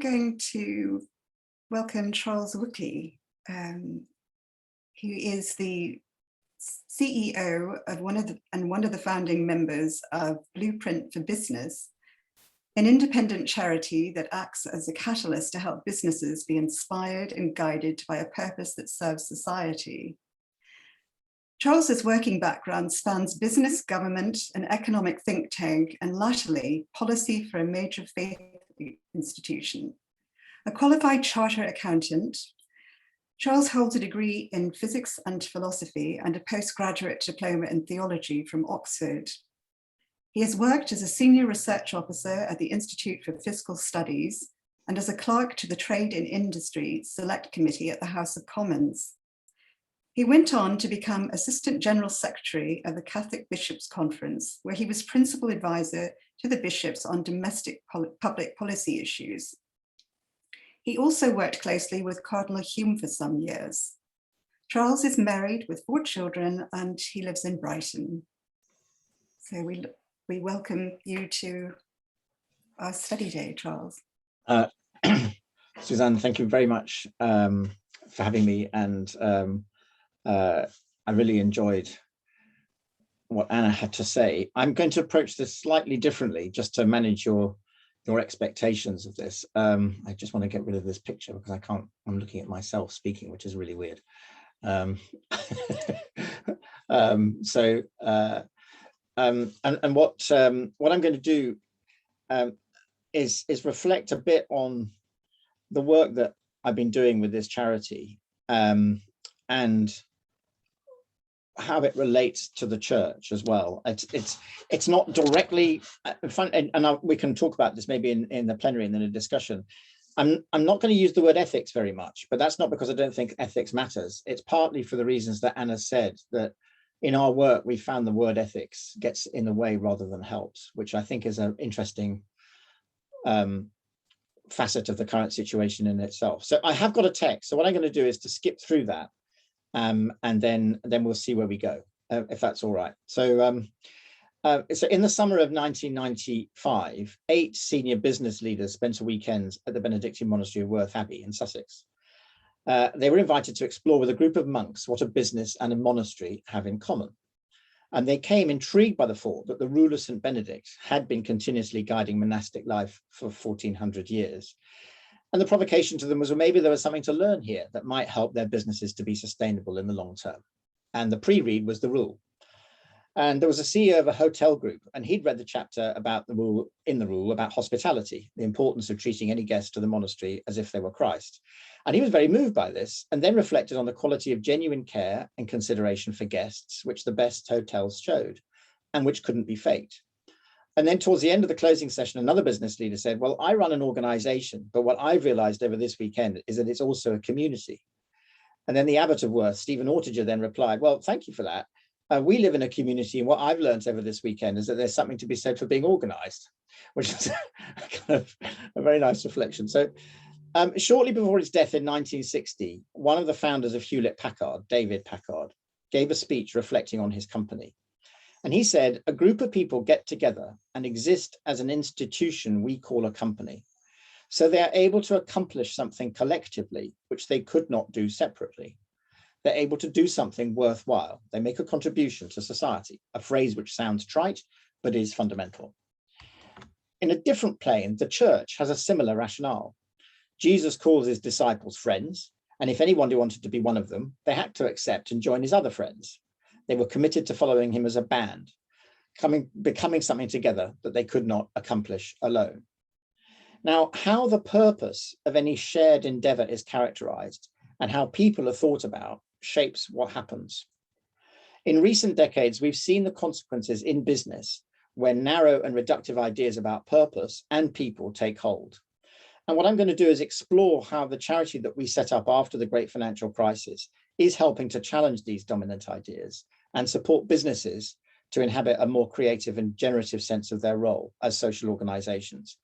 going to welcome Charles Wookey, who is the CEO of one of the founding members of Blueprint for Business, an independent charity that acts as a catalyst to help businesses be inspired and guided by a purpose that serves society. Charles's working background spans business, government, and economic think tank, and latterly, policy for a major faith institution. A qualified chartered accountant, Charles holds a degree in physics and philosophy and a postgraduate diploma in theology from Oxford. He has worked as a senior research officer at the Institute for Fiscal Studies and as a clerk to the Trade and Industry Select Committee at the House of Commons. He went on to become Assistant General Secretary of the Catholic Bishops' Conference, where he was principal advisor to the bishops on domestic public policy issues. He also worked closely with Cardinal Hume for some years. Charles is married with 4 children and he lives in Brighton. So we welcome you to our study day, Charles. Suzanne, thank you very much for having me, and I really enjoyed what Anna had to say. I'm going to approach this slightly differently just to manage your expectations of this. I just want to get rid of this picture because I'm looking at myself speaking, which is really weird. And what I'm going to do is reflect a bit on the work that I've been doing with this charity, and how it relates to the church as well. It's not directly fun, and we can talk about this maybe in the plenary and in a discussion. I'm not going to use the word ethics very much, but that's not because I don't think ethics matters. It's partly for the reasons that Anna said, that in our work we found the word ethics gets in the way rather than helps, which I think is an interesting facet of the current situation in itself. So I have got a text, so what I'm going to do is to skip through that. And then we'll see where we go, if that's all right. So, so in the summer of 1995, 8 senior business leaders spent a weekend at the Benedictine Monastery of Worth Abbey in Sussex. They were invited to explore with a group of monks what a business and a monastery have in common. And they came intrigued by the thought that the rule of St. Benedict had been continuously guiding monastic life for 1400 years. And the provocation to them was, well, maybe there was something to learn here that might help their businesses to be sustainable in the long term. And the pre-read was the rule. And there was a CEO of a hotel group, and he'd read the chapter about the rule about hospitality, the importance of treating any guest to the monastery as if they were Christ. And he was very moved by this, and then reflected on the quality of genuine care and consideration for guests, which the best hotels showed, and which couldn't be faked. And then towards the end of the closing session, another business leader said, well, I run an organization, but what I've realized over this weekend is that it's also a community. And then the abbot of Worth, Stephen Ortiger, then replied, well, thank you for that. We live in a community, and what I've learned over this weekend is that there's something to be said for being organized, which is kind of a very nice reflection. So shortly before his death in 1960, one of the founders of Hewlett-Packard, David Packard, gave a speech reflecting on his company. And he said, a group of people get together and exist as an institution we call a company. So they are able to accomplish something collectively, which they could not do separately. They're able to do something worthwhile. They make a contribution to society, a phrase which sounds trite, but is fundamental. In a different plane, the church has a similar rationale. Jesus calls his disciples friends, and if anyone wanted to be one of them, they had to accept and join his other friends. They were committed to following him as a band, becoming something together that they could not accomplish alone. Now, how the purpose of any shared endeavor is characterized and how people are thought about shapes what happens. In recent decades, we've seen the consequences in business when narrow and reductive ideas about purpose and people take hold. And what I'm going to do is explore how the charity that we set up after the great financial crisis is helping to challenge these dominant ideas and support businesses to inhabit a more creative and generative sense of their role as social organizations.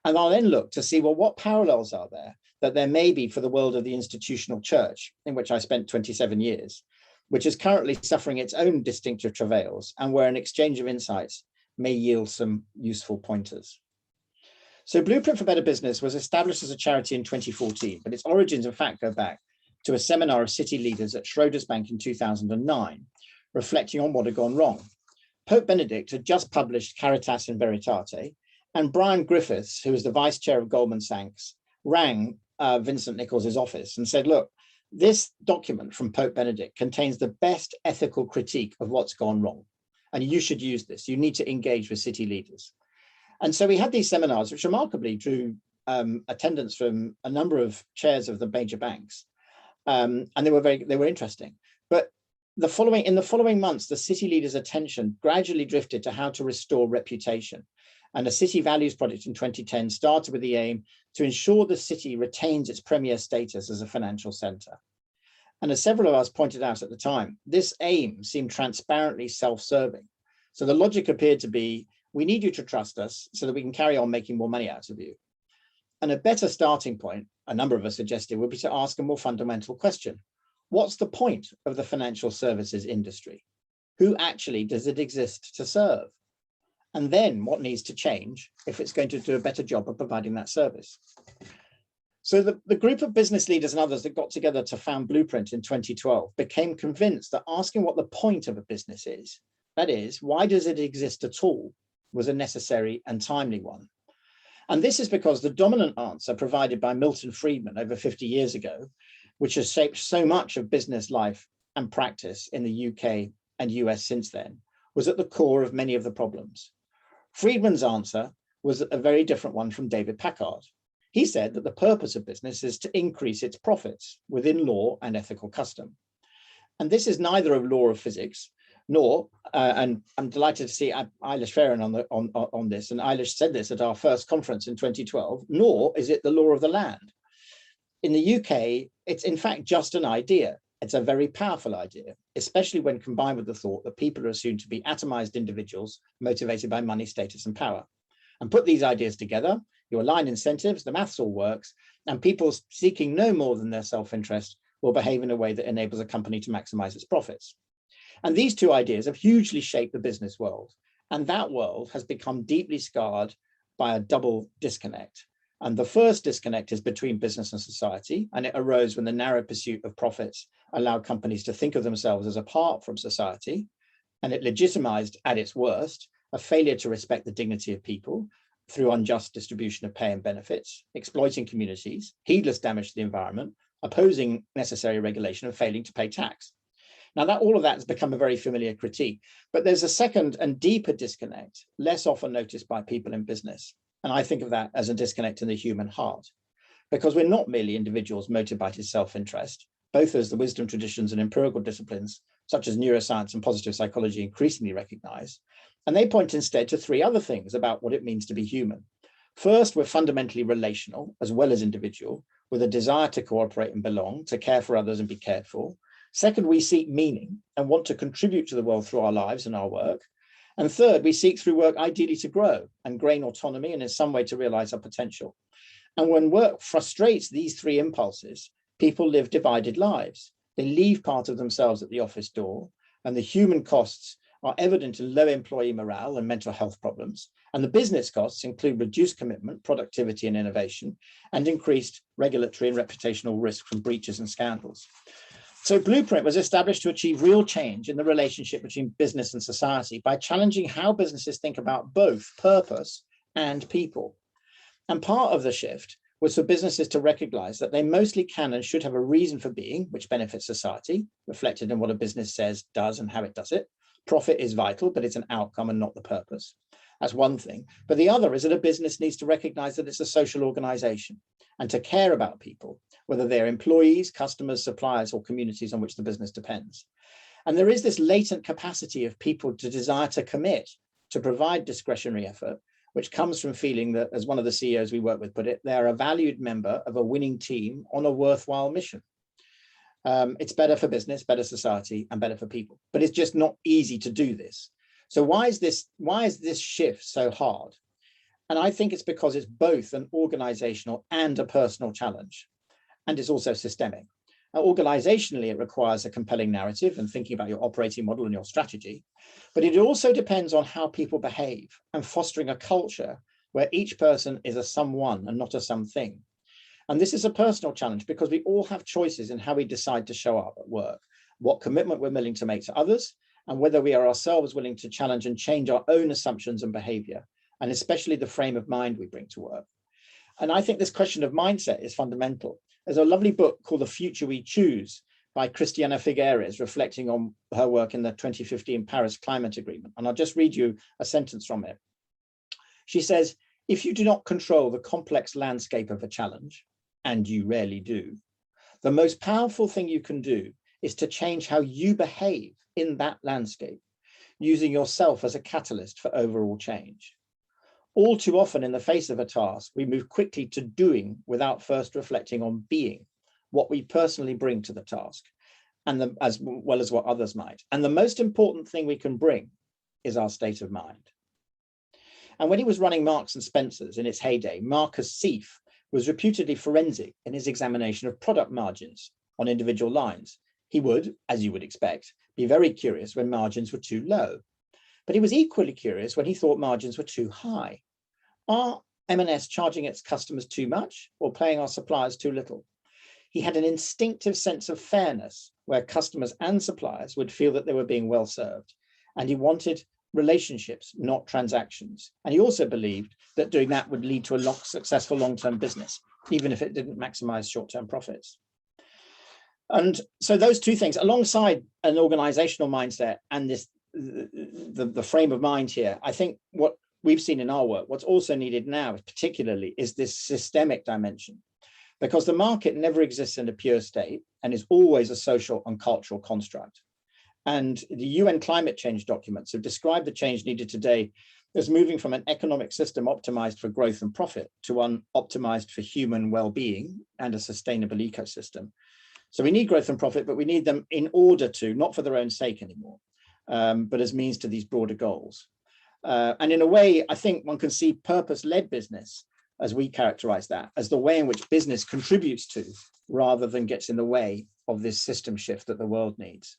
And I'll then look to see, well, what parallels are there that there may be for the world of the institutional church, in which I spent 27 years, which is currently suffering its own distinctive travails, and where an exchange of insights may yield some useful pointers. So Blueprint for Better Business was established as a charity in 2014, but its origins in fact go back to a seminar of city leaders at Schroders Bank in 2009, reflecting on what had gone wrong. Pope Benedict had just published Caritas in Veritate, and Brian Griffiths, who was the vice chair of Goldman Sachs, rang Vincent Nichols' office and said, look, this document from Pope Benedict contains the best ethical critique of what's gone wrong. And you should use this. You need to engage with city leaders. And so we had these seminars, which remarkably drew attendance from a number of chairs of the major banks. And they were interesting. But in the following months, the city leaders' attention gradually drifted to how to restore reputation. And a city values project in 2010 started with the aim to ensure the city retains its premier status as a financial center. And as several of us pointed out at the time, this aim seemed transparently self-serving. So the logic appeared to be, we need you to trust us so that we can carry on making more money out of you. And a better starting point, a number of us suggested, would be to ask a more fundamental question. What's the point of the financial services industry? Who actually does it exist to serve? And then what needs to change if it's going to do a better job of providing that service? So the group of business leaders and others that got together to found Blueprint in 2012 became convinced that asking what the point of a business is, that is, why does it exist at all, was a necessary and timely one. And this is because the dominant answer provided by Milton Friedman over 50 years ago, which has shaped so much of business life and practice in the UK and US since then, was at the core of many of the problems. Friedman's answer was a very different one from David Packard. He said that the purpose of business is to increase its profits within law and ethical custom. And this is neither a law of physics, nor, and I'm delighted to see Eilish Farron on this, and Eilish said this at our first conference in 2012, nor is it the law of the land. In the UK, it's in fact just an idea. It's a very powerful idea, especially when combined with the thought that people are assumed to be atomized individuals motivated by money, status, and power. And put these ideas together, you align incentives, the maths all works, and people seeking no more than their self-interest will behave in a way that enables a company to maximize its profits. And these two ideas have hugely shaped the business world. And that world has become deeply scarred by a double disconnect. And the first disconnect is between business and society, and it arose when the narrow pursuit of profits allowed companies to think of themselves as apart from society, and it legitimized at its worst a failure to respect the dignity of people through unjust distribution of pay and benefits, exploiting communities, heedless damage to the environment, opposing necessary regulation, and failing to pay tax. Now, all of that has become a very familiar critique, but there's a second and deeper disconnect, less often noticed by people in business. And I think of that as a disconnect in the human heart, because we're not merely individuals motivated by self-interest, both as the wisdom traditions and empirical disciplines, such as neuroscience and positive psychology, increasingly recognize. And they point instead to three other things about what it means to be human. First, we're fundamentally relational as well as individual, with a desire to cooperate and belong, to care for others and be cared for. Second, we seek meaning and want to contribute to the world through our lives and our work. And third, we seek through work ideally to grow and gain autonomy and in some way to realize our potential. And when work frustrates these three impulses, people live divided lives. They leave part of themselves at the office door, and the human costs are evident in low employee morale and mental health problems. And the business costs include reduced commitment, productivity and innovation, and increased regulatory and reputational risk from breaches and scandals. So Blueprint was established to achieve real change in the relationship between business and society by challenging how businesses think about both purpose and people. And part of the shift was for businesses to recognize that they mostly can and should have a reason for being, which benefits society, reflected in what a business says, does, and how it does it. Profit is vital, but it's an outcome and not the purpose. That's one thing. But the other is that a business needs to recognize that it's a social organization and to care about people, whether they're employees, customers, suppliers, or communities on which the business depends. And there is this latent capacity of people to desire to commit, to provide discretionary effort, which comes from feeling that, as one of the CEOs we work with put it, they're a valued member of a winning team on a worthwhile mission. It's better for business, better society, and better for people. But it's just not easy to do this. So why is this shift so hard? And I think it's because it's both an organizational and a personal challenge. And it's also systemic. Now, organizationally, it requires a compelling narrative and thinking about your operating model and your strategy. But it also depends on how people behave and fostering a culture where each person is a someone and not a something. And this is a personal challenge because we all have choices in how we decide to show up at work, what commitment we're willing to make to others, and whether we are ourselves willing to challenge and change our own assumptions and behavior, and especially the frame of mind we bring to work. And I think this question of mindset is fundamental. There's a lovely book called The Future We Choose by Christiana Figueres, reflecting on her work in the 2015 Paris Climate Agreement. And I'll just read you a sentence from it. She says, if you do not control the complex landscape of a challenge, and you rarely do, the most powerful thing you can do is to change how you behave in that landscape, using yourself as a catalyst for overall change. All too often in the face of a task, we move quickly to doing without first reflecting on being, what we personally bring to the task, and as well as what others might. And the most important thing we can bring is our state of mind. And when he was running Marks and Spencer's in its heyday, Marcus Seif was reputedly forensic in his examination of product margins on individual lines. He would, as you would expect, be very curious when margins were too low. But he was equally curious when he thought margins were too high. Are M&S charging its customers too much or paying our suppliers too little? He had an instinctive sense of fairness where customers and suppliers would feel that they were being well served. And he wanted relationships, not transactions. And he also believed that doing that would lead to a successful long-term business, even if it didn't maximize short-term profits. And so those two things, alongside an organizational mindset and this the frame of mind here, I think what we've seen in our work, what's also needed now particularly is this systemic dimension, because the market never exists in a pure state and is always a social and cultural construct. And the UN climate change documents have described the change needed today as moving from an economic system optimized for growth and profit to one optimized for human well-being and a sustainable ecosystem. So we need growth and profit, but we need them in order to, not for their own sake anymore, but as means to these broader goals. And in a way, I think one can see purpose-led business, as we characterize that, as the way in which business contributes to, rather than gets in the way of this system shift that the world needs.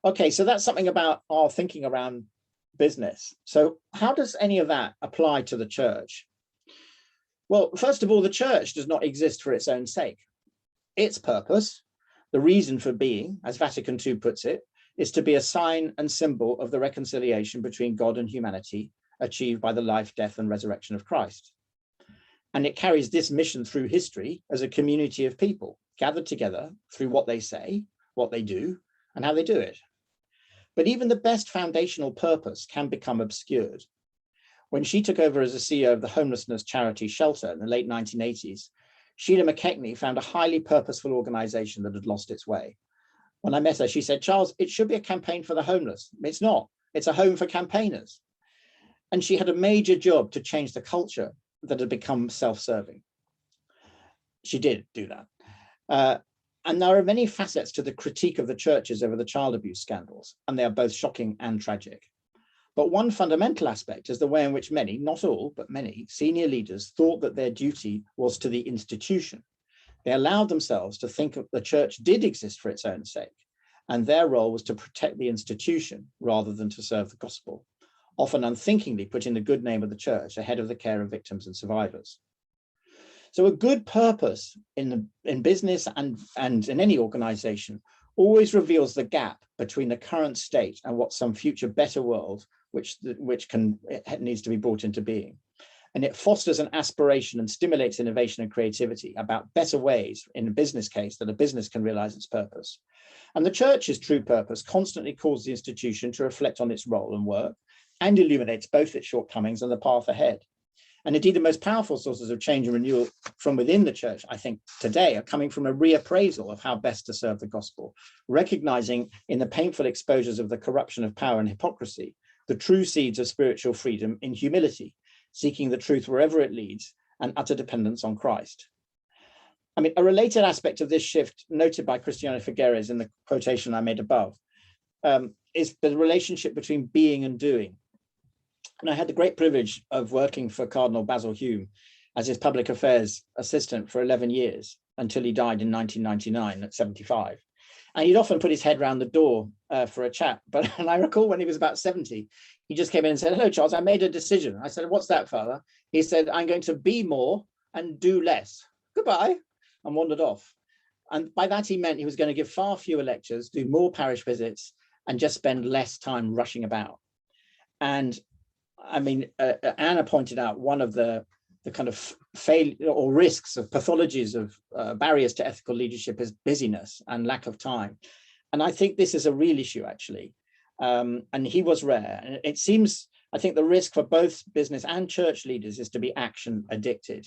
Okay, so that's something about our thinking around business. So how does any of that apply to the church? Well, first of all, the church does not exist for its own sake. Its purpose, the reason for being, as Vatican II puts it, is to be a sign and symbol of the reconciliation between God and humanity achieved by the life, death, and resurrection of Christ. And it carries this mission through history as a community of people gathered together through what they say, what they do, and how they do it. But even the best foundational purpose can become obscured. When she took over as a CEO of the homelessness charity Shelter in the late 1980s, Sheila McKechnie found a highly purposeful organization that had lost its way. When I met her, she said, Charles, it should be a campaign for the homeless. It's not. It's a home for campaigners. And she had a major job to change the culture that had become self-serving. She did do that. And there are many facets to the critique of the churches over the child abuse scandals, and they are both shocking and tragic. But one fundamental aspect is the way in which many, not all, but many senior leaders thought that their duty was to the institution. They allowed themselves to think that the church did exist for its own sake, and their role was to protect the institution rather than to serve the gospel, often unthinkingly putting the good name of the church ahead of the care of victims and survivors. So a good purpose in business and in any organization always reveals the gap between the current state and what some future better world which needs to be brought into being. And it fosters an aspiration and stimulates innovation and creativity about better ways in a business case that a business can realize its purpose. And the church's true purpose constantly calls the institution to reflect on its role and work and illuminates both its shortcomings and the path ahead. And indeed, the most powerful sources of change and renewal from within the church, I think, today are coming from a reappraisal of how best to serve the gospel, recognizing in the painful exposures of the corruption of power and hypocrisy, the true seeds of spiritual freedom in humility, seeking the truth wherever it leads, and utter dependence on Christ. I mean, a related aspect of this shift noted by Christiana Figueres in the quotation I made above is the relationship between being and doing. And I had the great privilege of working for Cardinal Basil Hume as his public affairs assistant for 11 years until he died in 1999 at 75. And he'd often put his head round the door for a chat. And I recall when he was about 70, he just came in and said, "Hello, Charles, I made a decision." I said, "What's that, Father?" He said, "I'm going to be more and do less. Goodbye," and wandered off. And by that, he meant he was going to give far fewer lectures, do more parish visits, and just spend less time rushing about. And I mean, Anna pointed out one of the kind of failure or risks of pathologies of barriers to ethical leadership is busyness and lack of time. And I think this is a real issue, actually. And he was rare. And it seems, I think the risk for both business and church leaders is to be action addicted.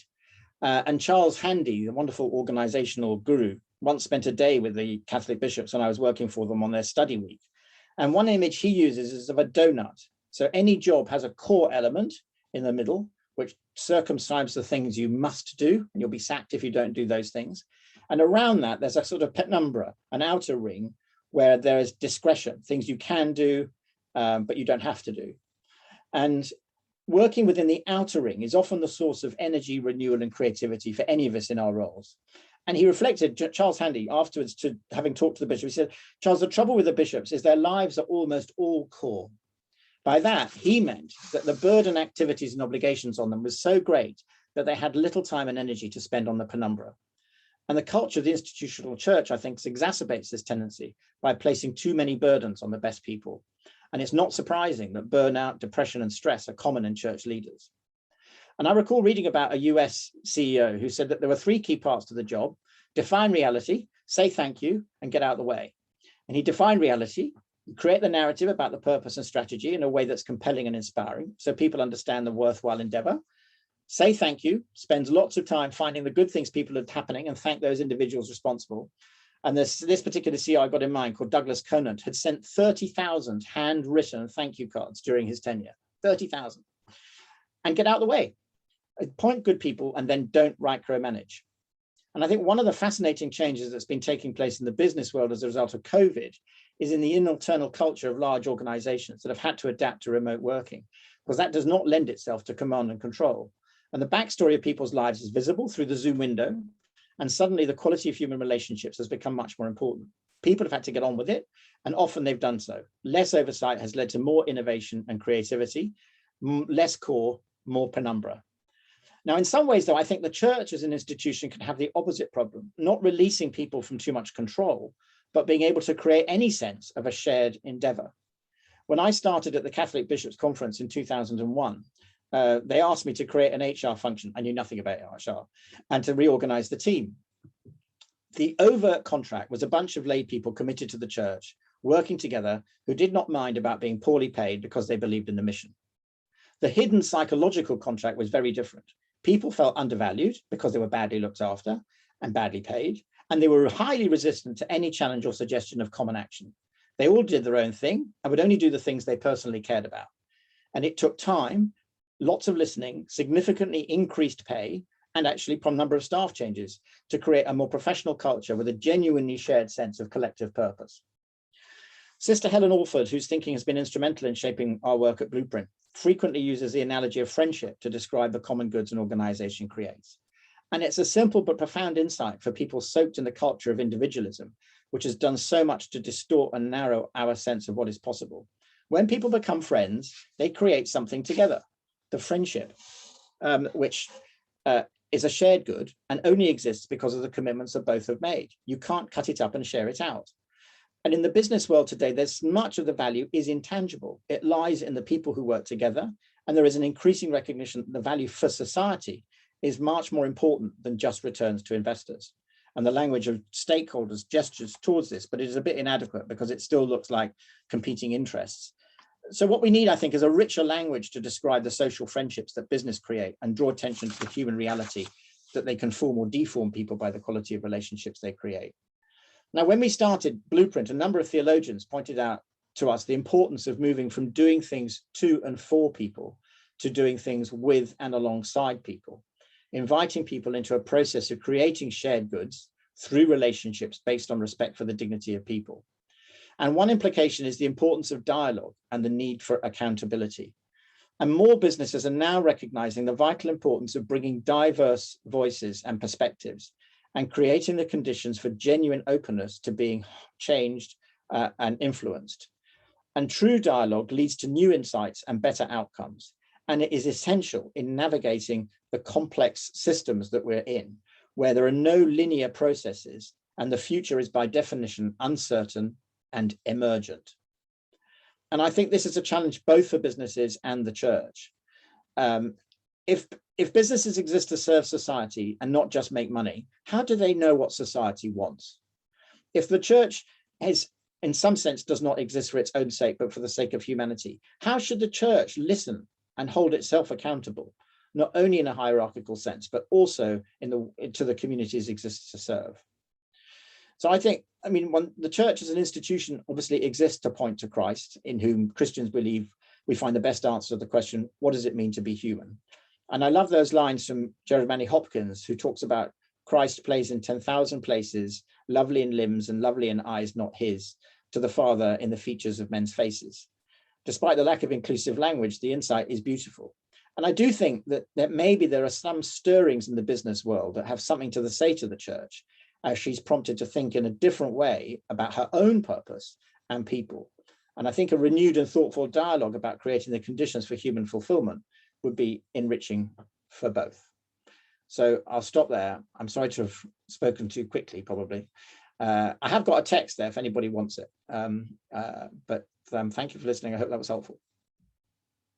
And Charles Handy, the wonderful organizational guru, once spent a day with the Catholic bishops when I was working for them on their study week. And one image he uses is of a donut. So any job has a core element in the middle, which circumscribes the things you must do, and you'll be sacked if you don't do those things. And around that, there's a sort of penumbra, an outer ring, where there is discretion, things you can do, but you don't have to do. And working within the outer ring is often the source of energy, renewal, and creativity for any of us in our roles. And he reflected, Charles Handy, afterwards, to having talked to the bishop, he said, "Charles, the trouble with the bishops is their lives are almost all core." By that, he meant that the burden, activities, and obligations on them was so great that they had little time and energy to spend on the penumbra. And the culture of the institutional church, I think, exacerbates this tendency by placing too many burdens on the best people. And it's not surprising that burnout, depression, and stress are common in church leaders. And I recall reading about a US CEO who said that there were 3 key parts to the job: define reality, say thank you, and get out of the way. And he defined reality, create the narrative about the purpose and strategy in a way that's compelling and inspiring, so people understand the worthwhile endeavor. Say thank you, spends lots of time finding the good things people are happening and thank those individuals responsible. And this particular CEO I got in mind, called Douglas Conant, had sent 30,000 handwritten thank you cards during his tenure, 30,000. And get out of the way. Appoint good people and then don't micromanage. And I think one of the fascinating changes that's been taking place in the business world as a result of COVID is in the internal culture of large organizations that have had to adapt to remote working, because that does not lend itself to command and control. And the backstory of people's lives is visible through the Zoom window. And suddenly the quality of human relationships has become much more important. People have had to get on with it, and often they've done so. Less oversight has led to more innovation and creativity, less core, more penumbra. Now, in some ways, though, I think the church as an institution can have the opposite problem, not releasing people from too much control, but being able to create any sense of a shared endeavor. When I started at the Catholic Bishops' Conference in 2001, they asked me to create an HR function. I knew nothing about HR, and to reorganize the team. The overt contract was a bunch of lay people committed to the church, working together, who did not mind about being poorly paid because they believed in the mission. The hidden psychological contract was very different. People felt undervalued because they were badly looked after and badly paid, and they were highly resistant to any challenge or suggestion of common action. They all did their own thing and would only do the things they personally cared about. And it took time, lots of listening, significantly increased pay, and actually from number of staff changes to create a more professional culture with a genuinely shared sense of collective purpose. Sister Helen Alford, whose thinking has been instrumental in shaping our work at Blueprint, frequently uses the analogy of friendship to describe the common goods an organization creates. And it's a simple but profound insight for people soaked in the culture of individualism, which has done so much to distort and narrow our sense of what is possible. When people become friends, they create something together, the friendship, which is a shared good and only exists because of the commitments that both have made. You can't cut it up and share it out. And in the business world today, there's much of the value is intangible. It lies in the people who work together, and there is an increasing recognition that the value for society is much more important than just returns to investors. And the language of stakeholders gestures towards this, but it is a bit inadequate because it still looks like competing interests. So what we need, I think, is a richer language to describe the social friendships that business create and draw attention to the human reality that they can form or deform people by the quality of relationships they create. Now, when we started Blueprint, a number of theologians pointed out to us the importance of moving from doing things to and for people to doing things with and alongside people, inviting people into a process of creating shared goods through relationships based on respect for the dignity of people. And one implication is the importance of dialogue and the need for accountability. And more businesses are now recognizing the vital importance of bringing diverse voices and perspectives and creating the conditions for genuine openness to being changed and influenced. And true dialogue leads to new insights and better outcomes. And it is essential in navigating the complex systems that we're in, where there are no linear processes, and the future is by definition uncertain and emergent. And I think this is a challenge both for businesses and the church. If businesses exist to serve society and not just make money, how do they know what society wants? If the church is, in some sense, does not exist for its own sake, but for the sake of humanity, how should the church listen and hold itself accountable, not only in a hierarchical sense, but also to the communities it exists to serve? So I think, the church as an institution obviously exists to point to Christ, in whom Christians believe we find the best answer to the question, what does it mean to be human? And I love those lines from Jeremy Hopkins, who talks about Christ plays in 10,000 places, lovely in limbs and lovely in eyes not his, to the Father in the features of men's faces. Despite the lack of inclusive language, the insight is beautiful. And I do think that maybe there are some stirrings in the business world that have something to say to the church, as she's prompted to think in a different way about her own purpose and people. And I think a renewed and thoughtful dialogue about creating the conditions for human fulfillment would be enriching for both. So I'll stop there. I'm sorry to have spoken too quickly, probably. I have got a text there if anybody wants it. But thank you for listening. I hope that was helpful.